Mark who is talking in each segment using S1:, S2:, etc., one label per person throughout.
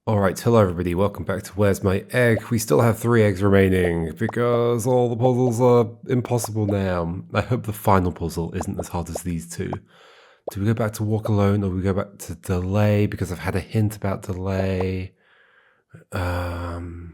S1: Alright, hello everybody, welcome back to Where's My Egg? We still have 3 eggs remaining, because all the puzzles are impossible now. I hope the final puzzle isn't as hard as these two. Do we go back to Walk Alone, or we go back to Delay, because I've had a hint about Delay. The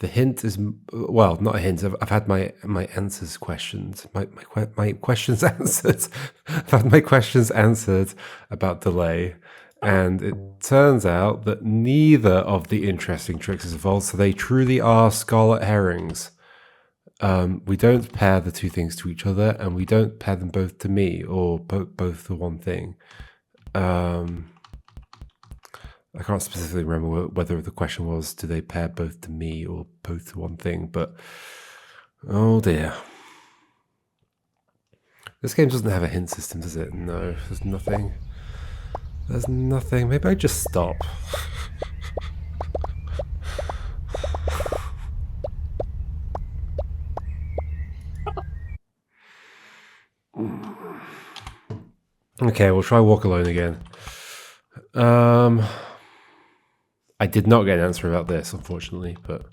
S1: hint is, well, not a hint, I've had my answers questioned, my questions answered. I've had my questions answered about Delay. And it turns out that neither of the interesting tricks is involved, so they truly are scarlet herrings. We don't pair the two things to each other, and we don't pair them both to me, or both to one thing. I can't specifically remember whether the question was, do they pair both to me or both to one thing, but oh dear. This game doesn't have a hint system, does it? No, there's nothing. There's nothing. Maybe I just stop. Okay, we'll try Walk Alone again. I did not get an answer about this, unfortunately, but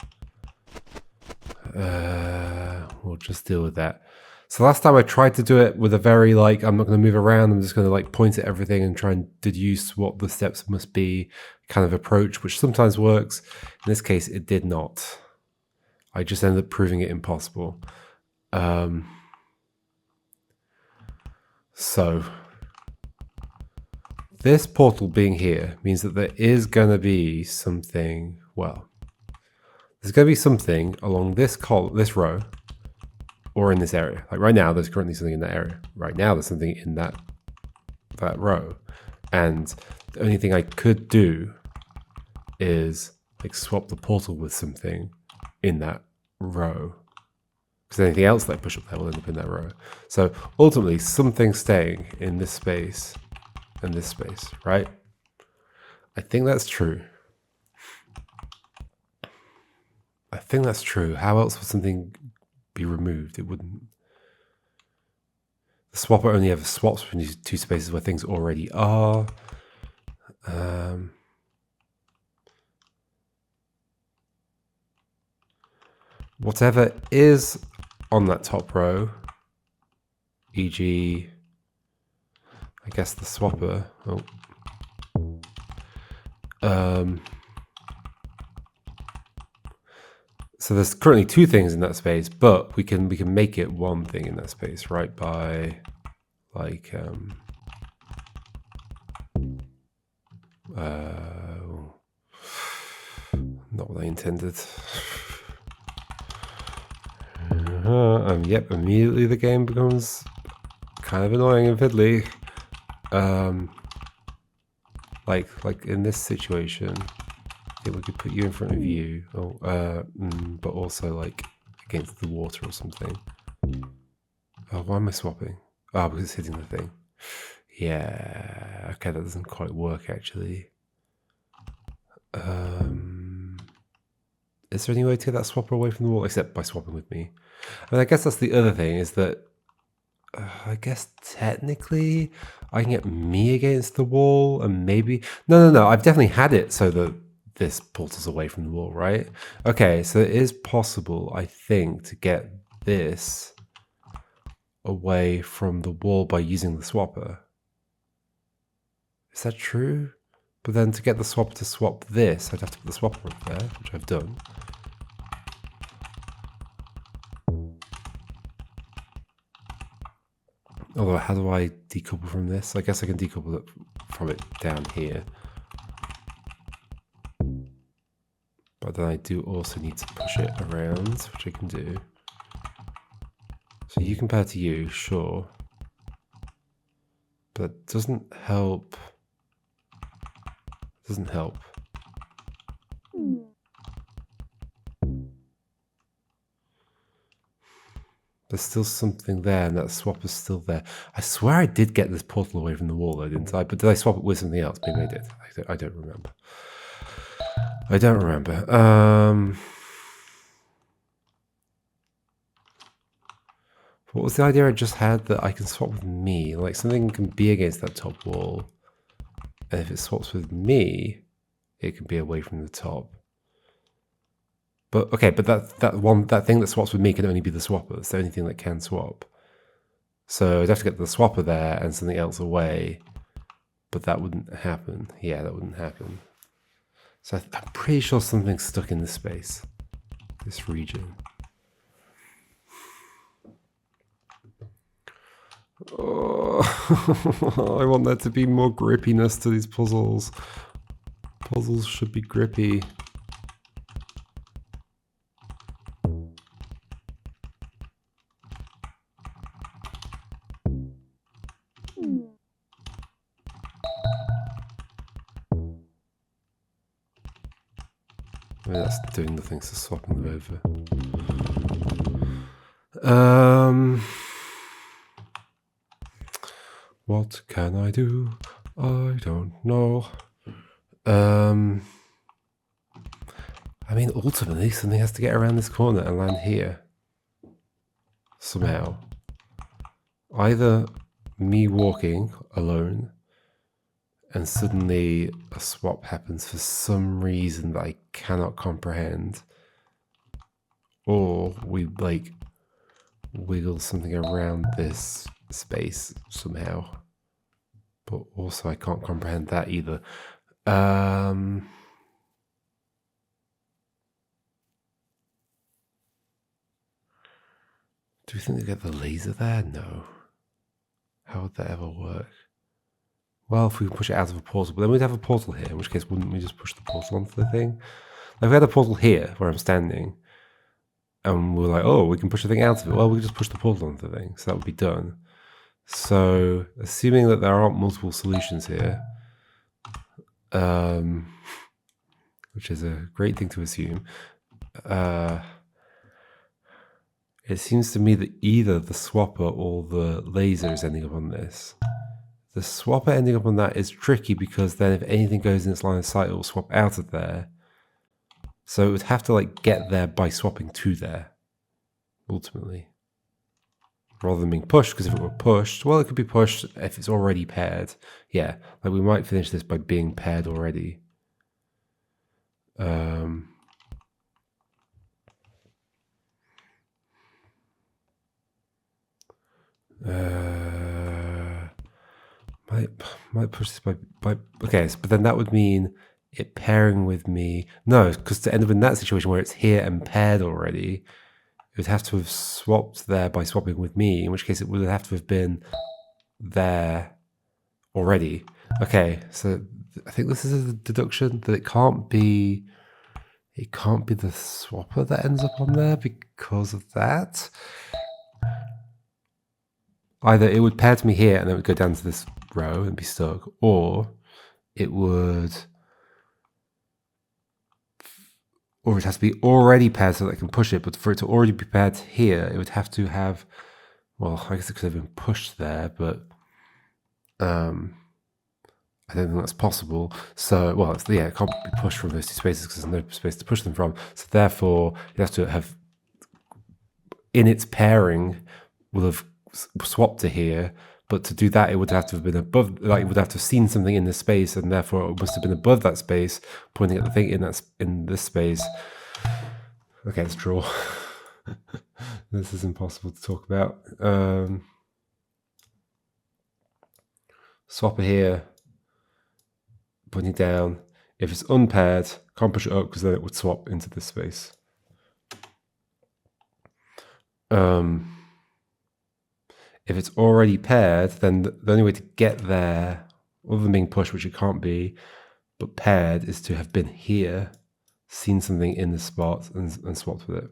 S1: we'll just deal with that. So last time I tried to do it with a very, I'm not going to move around, I'm just going to point at everything and try and deduce what the steps must be kind of approach, which sometimes works. In this case, it did not. I just ended up proving it impossible. So this portal being here means that there is going to be something, well, there's going to be something along this row, or in this area. Like right now, there's currently something in that area. Right now, there's something in that row. And the only thing I could do is swap the portal with something in that row. Because anything else that I push up there will end up in that row. So ultimately, something's staying in this space and this space, right? I think that's true. I think that's true. How else would something be removed? It wouldn't. The swapper only ever swaps between these two spaces where things already are. Whatever is on that top row, e.g., I guess the swapper. So there's currently two things in that space, but we can make it one thing in that space, right? By not what I intended. Yep, immediately the game becomes kind of annoying and fiddly. Like in this situation, I think we could put you in front of you, but also against the water or something. Oh, why am I swapping? Oh, because it's hitting the thing. Yeah, okay, that doesn't quite work actually. Is there any way to get that swapper away from the wall except by swapping with me? I mean, I guess that's the other thing, is that I guess technically I can get me against the wall and maybe... No, I've definitely had it so that this portal's away from the wall, right? Okay, so it is possible, I think, to get this away from the wall by using the swapper. Is that true? But then to get the swapper to swap this, I'd have to put the swapper up there, which I've done. Although, how do I decouple from this? I guess I can decouple it from it down here. But then I do also need to push it around, which I can do. So you compare to you, sure. But it doesn't help. It doesn't help. There's still something there, and that swap is still there. I swear I did get this portal away from the wall, though, didn't I? But did I swap it with something else? Maybe I did. I don't remember. I don't remember. What was the idea I just had that I can swap with me? Like something can be against that top wall. And if it swaps with me, it can be away from the top. But okay, but that thing that swaps with me can only be the swapper. It's the only thing that can swap. So I'd have to get the swapper there and something else away. But that wouldn't happen. Yeah, that wouldn't happen. So I'm pretty sure something's stuck in this space. This region. Oh, I want there to be more grippiness to these puzzles. Puzzles should be grippy. I mean, that's doing the things to swapping them over. What can I do? I don't know. I mean, ultimately, something has to get around this corner and land here. Somehow. Either me walking alone and suddenly a swap happens for some reason that I cannot comprehend, or we like wiggle something around this space somehow, but also I can't comprehend that either. Do we think they get the laser there? No. How would that ever work? Well, if we can push it out of a portal, but then we'd have a portal here, in which case wouldn't we just push the portal onto the thing? Like if we had a portal here, where I'm standing, and we're like, oh, we can push the thing out of it. Well, we can just push the portal onto the thing, so that would be done. So, assuming that there aren't multiple solutions here, which is a great thing to assume, it seems to me that either the swapper or the laser is ending up on this. The swapper ending up on that is tricky because then if anything goes in its line of sight, it will swap out of there. So it would have to like get there by swapping to there, ultimately. Rather than being pushed, because if it were pushed, well, it could be pushed if it's already paired. Yeah, like we might finish this by being paired already. Might push this by okay, but then that would mean it pairing with me. No, because to end up in that situation where it's here and paired already, it would have to have swapped there by swapping with me, in which case it would have to have been there already. Okay, so I think this is a deduction that it can't be the swapper that ends up on there because of that. Either it would pair to me here and then it would go down to this row and be stuck, or it has to be already paired so that I can push it, but for it to already be paired here, it would have to have, well, I guess it could have been pushed there, but I don't think that's possible. So, well, it can't be pushed from those two spaces because there's no space to push them from. So therefore, it has to have, in its pairing, will have swapped to here, but to do that it would have to have been above, like it would have to have seen something in this space, and therefore it must have been above that space, pointing at the thing in this space. Okay, let's draw. This is impossible to talk about. Swapper here, pointing down. If it's unpaired, can't push it up because then it would swap into this space. If it's already paired, then the only way to get there, other than being pushed, which it can't be, but paired, is to have been here, seen something in the spot, and swapped with it.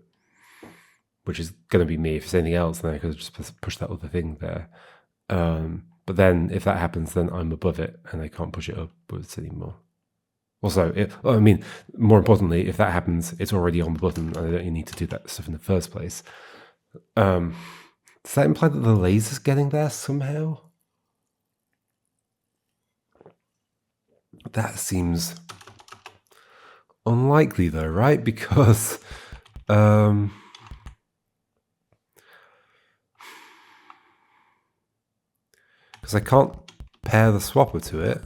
S1: Which is going to be me. If it's anything else, then I could have just pushed that other thing there. But then, if that happens, then I'm above it, and I can't push it upwards anymore. Also, more importantly, if that happens, it's already on the button, and I don't even need to do that stuff in the first place. Does that imply that the laser's getting there somehow? That seems unlikely though, right? Because I can't pair the swapper to it.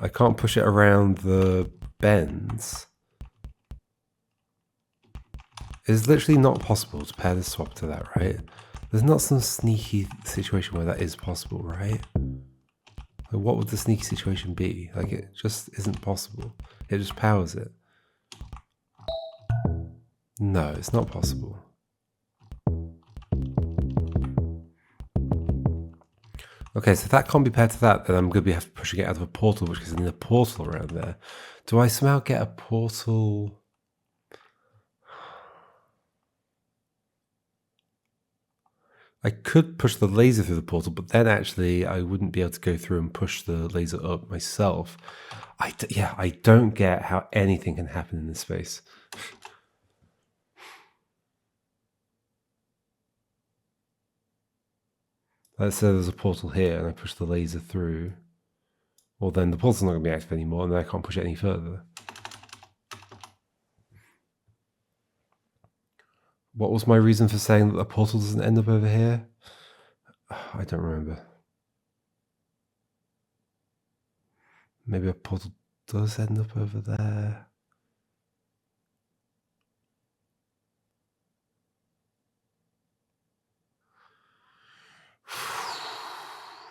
S1: I can't push it around the bends. It's literally not possible to pair the swap to that, right? There's not some sneaky situation where that is possible, right? Like, what would the sneaky situation be? Like, it just isn't possible. It just powers it. No, it's not possible. Okay, so if that can't be paired to that, then I'm going to have to push it out of a portal, which is in a portal around there. Do I somehow get a portal? I could push the laser through the portal, but then actually I wouldn't be able to go through and push the laser up myself. I don't get how anything can happen in this space. Let's say there's a portal here and I push the laser through. Well, then the portal's not going to be active anymore and then I can't push it any further. What was my reason for saying that the portal doesn't end up over here? I don't remember. Maybe a portal does end up over there.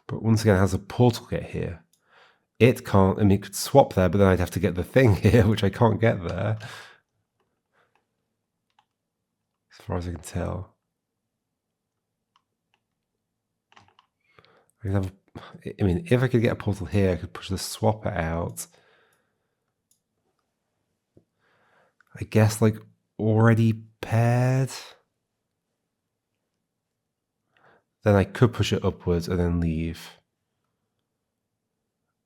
S1: But once again, it has a portal get here. It can't, I mean, it could swap there, but then I'd have to get the thing here, which I can't get there. As far as I can tell. I mean, if I could get a portal here, I could push the swapper out. I guess, like, already paired. Then I could push it upwards and then leave.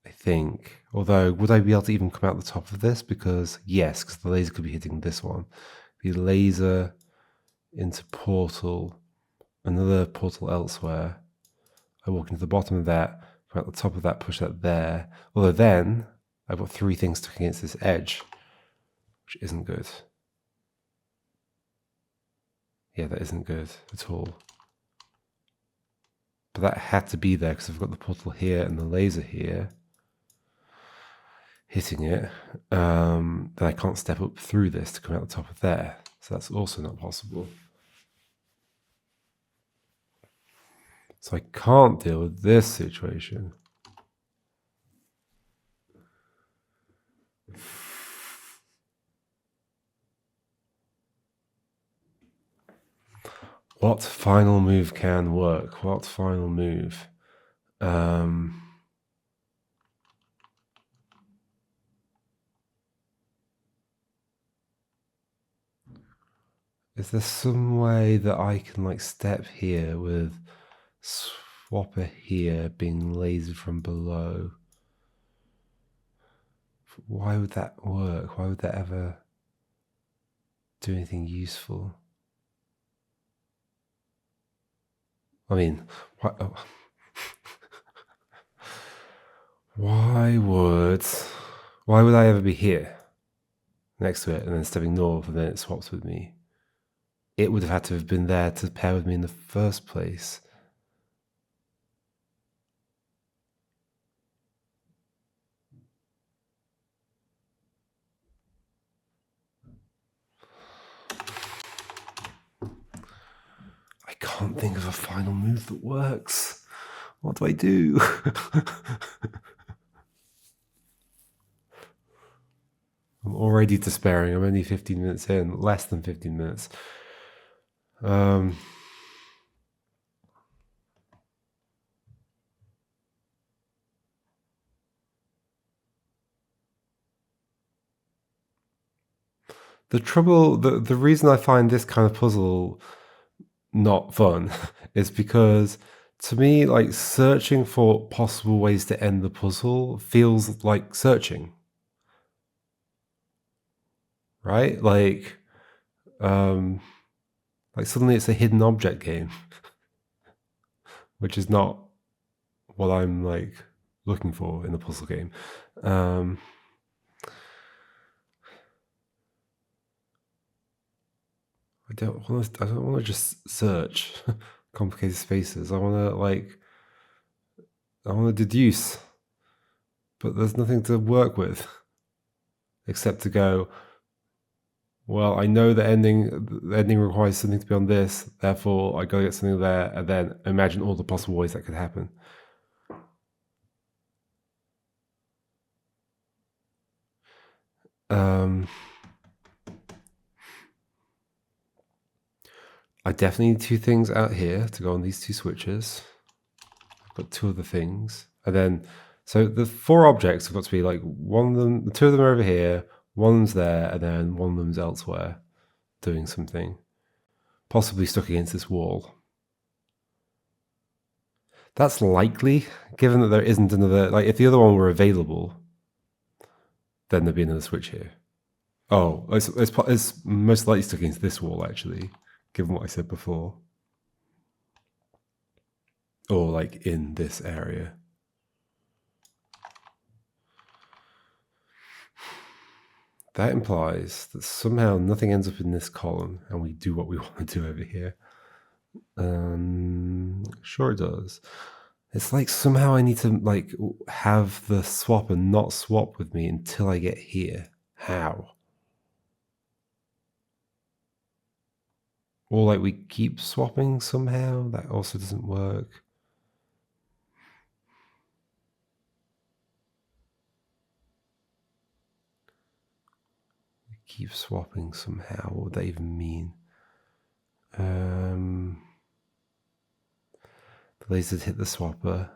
S1: I think. Although, would I be able to even come out the top of this? Because, yes, because the laser could be hitting this one. The laser into portal, another portal elsewhere. I walk into the bottom of that, come out the top of that, push that there. Although then, I've got 3 things stuck against this edge, which isn't good. Yeah, that isn't good at all. But that had to be there because I've got the portal here and the laser here hitting it. Then I can't step up through this to come out the top of there. So that's also not possible. So I can't deal with this situation. What final move can work? What final move? Is there some way that I can like step here with swapper here being lasered from below? Why would that work? Why would that ever do anything useful? I mean, why would I ever be here next to it and then stepping north and then it swaps with me? It would have had to have been there to pair with me in the first place. I can't think of a final move that works. What do I do? I'm already despairing. I'm only 15 minutes in, less than 15 minutes. The trouble, the reason I find this kind of puzzle not fun is because to me, like searching for possible ways to end the puzzle feels like searching. Right? Like suddenly it's a hidden object game, which is not what I'm like looking for in a puzzle game. I don't want to just search complicated spaces. I want to deduce but there's nothing to work with except to go, well, I know the ending requires something to be on this, therefore I gotta get something there, and then imagine all the possible ways that could happen. I definitely need two things out here to go on these two switches. I've got two other things. And then, so the four objects have got to be like one of them, two of them are over here, one of them's there, and then one of them's elsewhere doing something. Possibly stuck against this wall. That's likely, given that there isn't another, like if the other one were available, then there'd be another switch here. Oh, it's most likely stuck against this wall, actually, given what I said before. Or like in this area. That implies that somehow nothing ends up in this column and we do what we want to do over here. Sure it does. It's like somehow I need to like have the swapper not swap with me until I get here. How? Or like we keep swapping somehow? That also doesn't work. We keep swapping somehow. What would that even mean? The laser would hit the swapper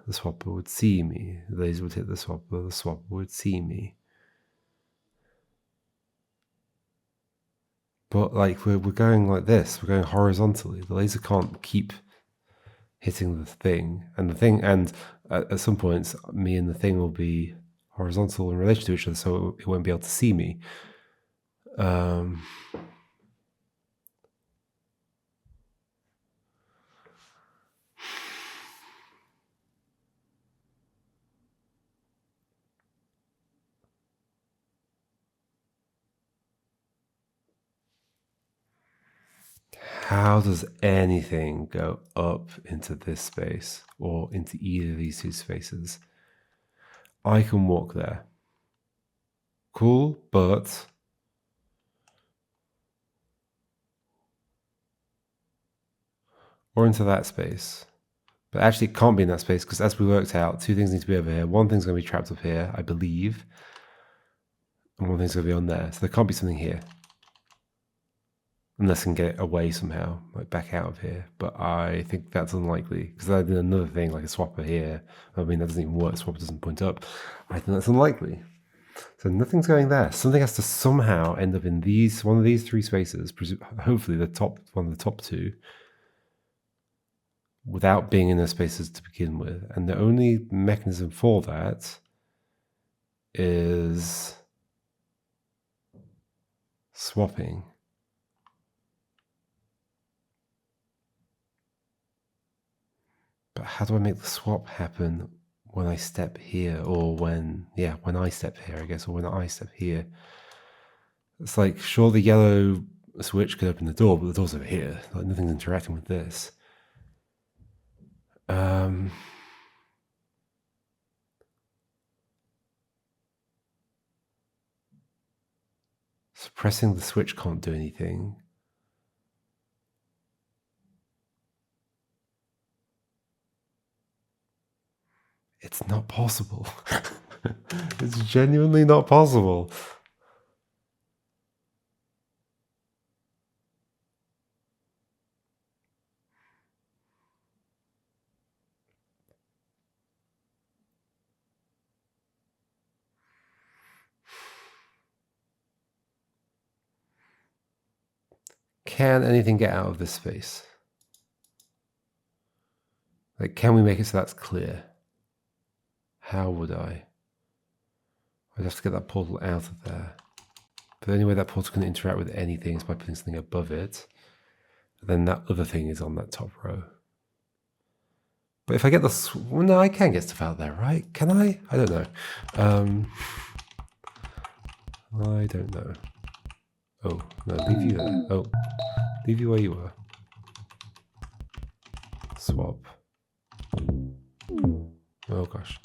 S1: would see me. The laser would hit the swapper would see me. But like we're going like this, we're going horizontally. The laser can't keep hitting the thing, and at some points, me and the thing will be horizontal in relation to each other, so it won't be able to see me. How does anything go up into this space or into either of these two spaces? I can walk there. Cool, but or into that space. But actually it can't be in that space because as we worked out, two things need to be over here. One thing's going to be trapped up here, I believe. And one thing's going to be on there. So there can't be something here. Unless I can get it away somehow, like back out of here. But I think that's unlikely because I did another thing like a swapper here. I mean, that doesn't even work. Swapper doesn't point up. I think that's unlikely. So nothing's going there. Something has to somehow end up in one of these three spaces, hopefully one of the top two, without being in those spaces to begin with. And the only mechanism for that is swapping. But how do I make the swap happen when I step here, or when I step here, I guess, or when I step here? It's like, sure, the yellow switch could open the door, but the door's over here. Like, nothing's interacting with this. Suppressing the switch can't do anything. It's not possible. It's genuinely not possible. Can anything get out of this space? Like, can we make it so that's clear? How would I? I'd have to get that portal out of there. But the only way that portal can interact with anything is by putting something above it. And then that other thing is on that top row. But if I get the... no, I can get stuff out there, right? Can I? I don't know. I don't know. Oh, no, leave you there. Oh, leave you where you were. Swap. Oh, gosh.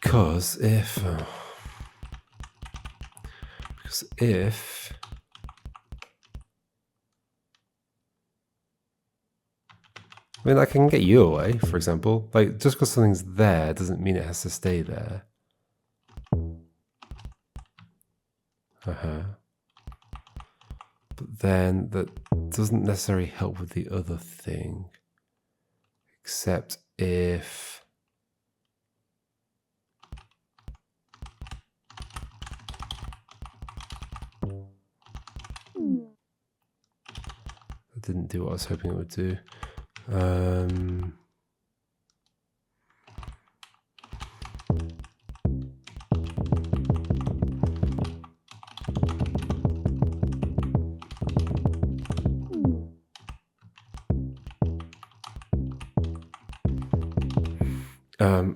S1: Because if I mean, I can get you away, for example. Like, just because something's there doesn't mean it has to stay there. But then that doesn't necessarily help with the other thing. Except if... That didn't do what I was hoping it would do.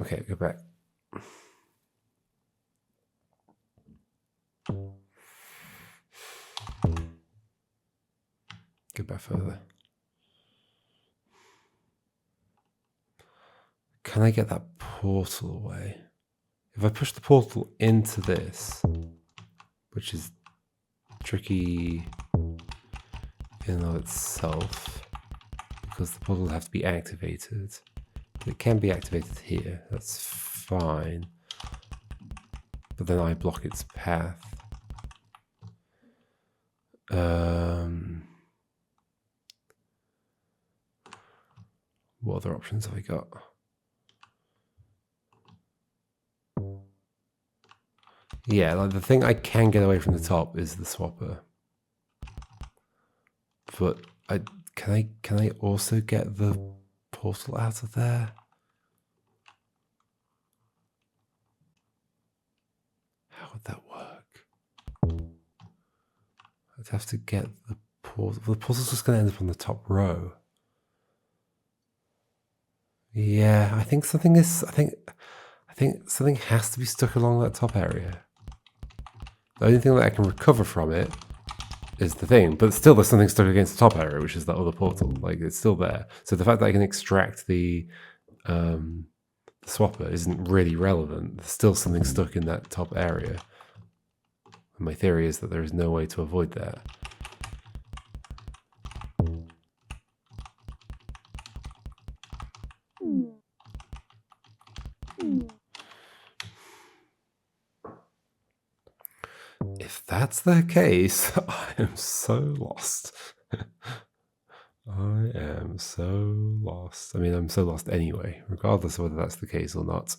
S1: Okay, go back. Go back further. Can I get that portal away? If I push the portal into this, which is tricky in and of itself, because the portal will have to be activated. It can be activated here, that's fine. But then I block its path. What other options have I got? Yeah, like the thing I can get away from the top is the swapper. But can I also get the portal out of there? How would that work? I'd have to get the portal. The portal's just going to end up on the top row. Yeah, I think something is. I think something has to be stuck along that top area. The only thing that I can recover from it is the thing, but still there's something stuck against the top area, which is that other portal. Like, it's still there. So the fact that I can extract the swapper isn't really relevant. There's still something stuck in that top area. And my theory is that there is no way to avoid that. If that's the case, I am so lost. I am so lost. I mean, I'm so lost anyway, regardless of whether that's the case or not.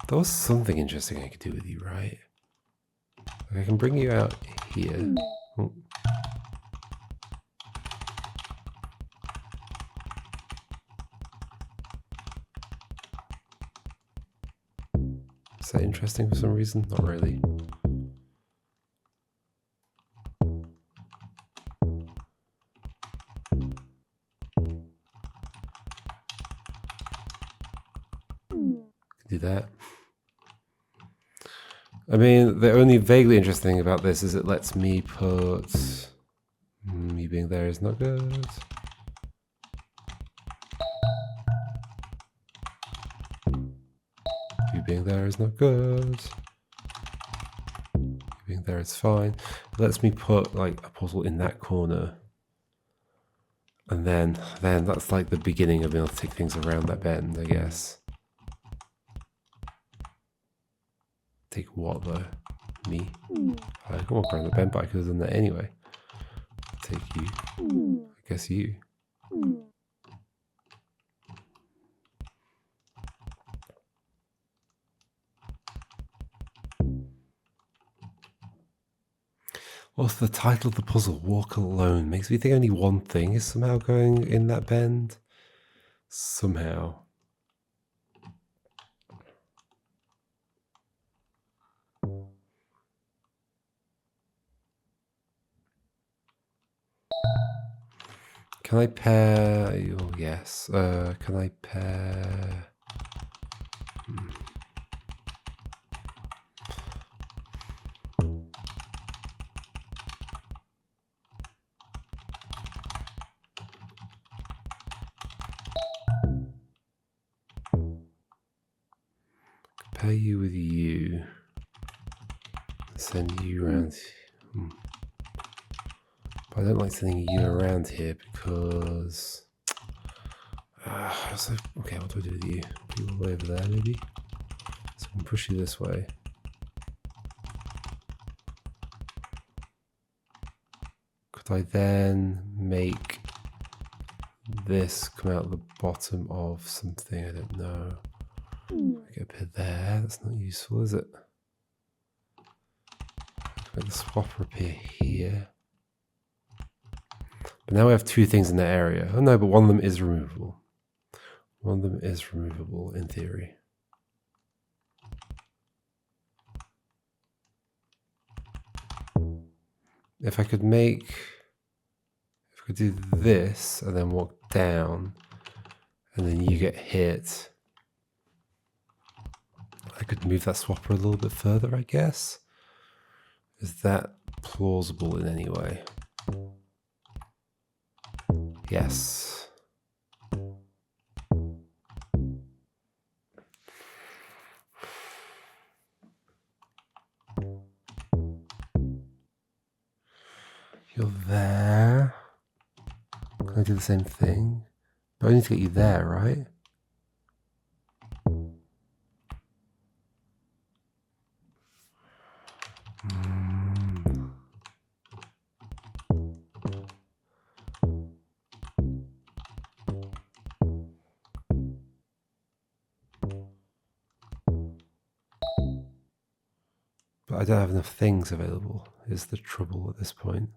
S1: There was something interesting I could do with you, right? Like, I can bring you out here. Oh. Is that interesting for some reason? Not really. Do that. I mean, the only vaguely interesting thing about this is it lets me put... Me being there is not good. You being there is not good. You being there is fine. It lets me put like a portal in that corner. And then that's like the beginning of being able to take things around that bend, I guess. Take what though? Me? I can walk around the bend, but I could have done that anyway. Take you. I guess you. What's the title of the puzzle? Walk Alone. Makes me think only one thing is somehow going in that bend. Somehow. Can I pair... Oh, yes. Can I pair... pair you with you. Send you around. But I don't like sending you around here because... okay, what do I do with you? Put you all the way over there, maybe? So I can push you this way. Could I then make this come out the bottom of something? I don't know. Get a bit there. That's not useful, is it? Make the swapper appear here. But now we have two things in that area. Oh no, but one of them is removable. One of them is removable in theory. If I could do this and then walk down and then you get hit, I could move that swapper a little bit further, I guess. Is that plausible in any way? Yes. You're there. Can I do the same thing? But I need to get you there, right? But I don't have enough things available, is the trouble at this point.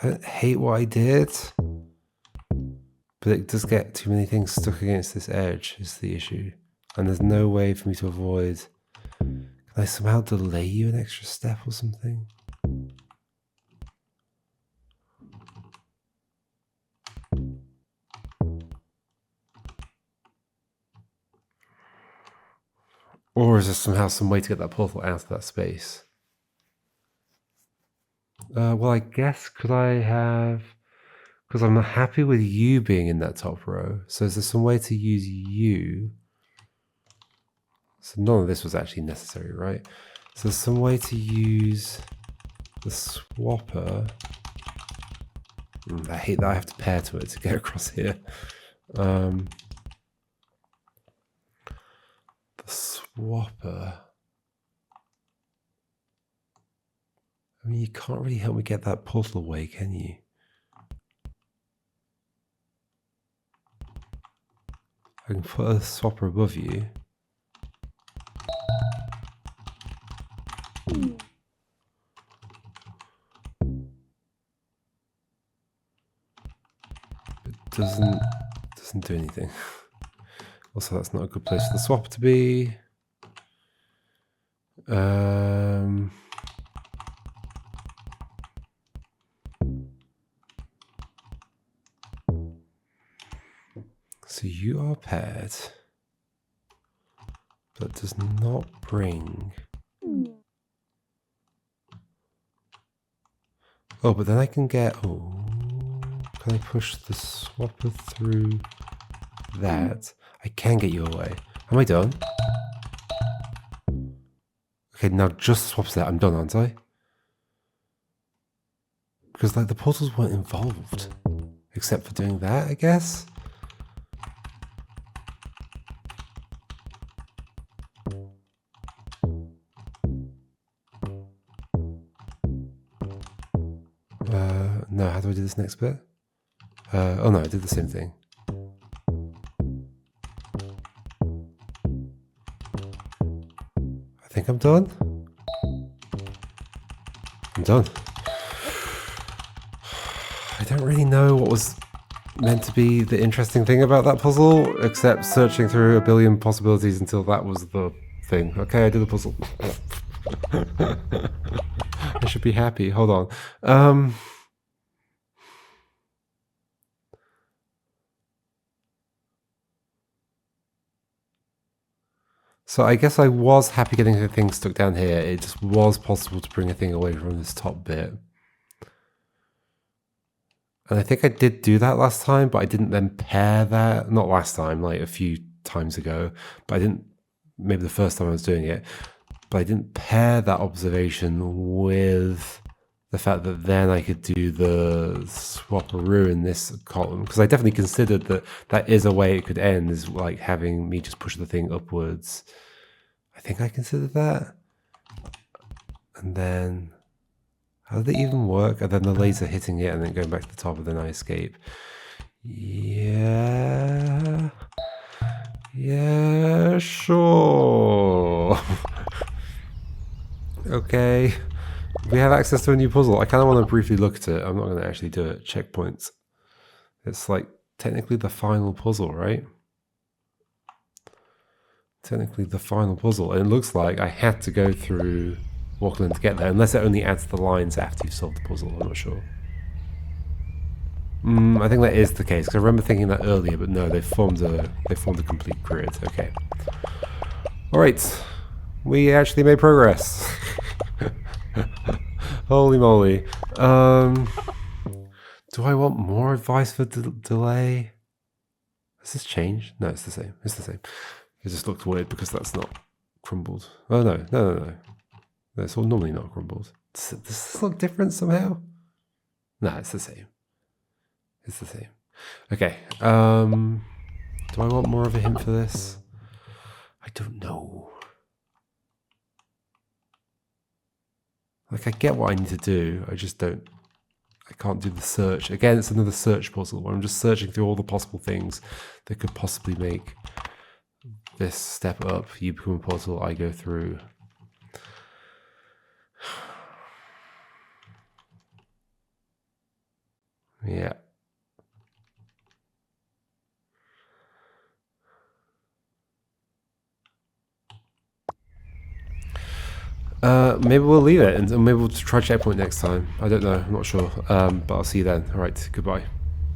S1: I don't hate what I did, but it does get too many things stuck against this edge is the issue. And there's no way for me to avoid. Can I somehow delay you an extra step or something? Or is there somehow some way to get that portal out of that space? Well, I guess could I have... Because I'm not happy with you being in that top row. So is there some way to use you? So none of this was actually necessary, right? So there's some way to use the swapper. I hate that I have to pair to it to get across here. The swapper. I mean, you can't really help me get that portal away, can you? I can put a swapper above you. It doesn't do anything. Also, that's not a good place for the swapper to be. So you are paired, but does not bring... Oh, but then I can get... Oh, can I push the swapper through that? I can get you away. Am I done? Okay, now just swaps that. I'm done, aren't I? Because like the portals weren't involved, except for doing that, I guess. No, how do I do this next bit? Oh no, I did the same thing. I think I'm done. I'm done. I don't really know what was meant to be the interesting thing about that puzzle, except searching through a billion possibilities until that was the thing. Okay, I did the puzzle. I should be happy. Hold on. So I guess I was happy getting the thing stuck down here. It just was possible to bring a thing away from this top bit. And I think I did do that last time, but I didn't then pair that. Not last time, like a few times ago. But I didn't, maybe the first time I was doing it. But I didn't pair that observation with the fact that then I could do the swapperoo in this column. Because I definitely considered that that is a way it could end, is like having me just push the thing upwards. I think I considered that. And then... how did it even work? And then the laser hitting it and then going back to the top and then I escape. Yeah. Yeah, sure. Okay. We have access to a new puzzle. I kind of want to briefly look at it. I'm not going to actually do it. Checkpoints. It's like technically the final puzzle, right? Technically the final puzzle. And it looks like I had to go through Walkland to get there, unless it only adds the lines after you've solved the puzzle. I'm not sure. I think that is the case, because I remember thinking that earlier, but no, they formed a complete grid. Okay. Alright. We actually made progress. Holy moly. Do I want more advice for delay? Has this changed? No, it's the same. It's the same. It just looks weird because that's not crumbled. Oh no, no. It's all normally not crumbled. Does this look different somehow? No, it's the same. It's the same. Okay. Do I want more of a hint for this? I don't know. Like, I get what I need to do. I just don't... I can't do the search. Again, it's another search puzzle where I'm just searching through all the possible things that could possibly make this step up. You become a puzzle, I go through... Yeah. Maybe we'll leave it and maybe we'll try checkpoint next time. I don't know. I'm not sure. But I'll see you then. All right. Goodbye.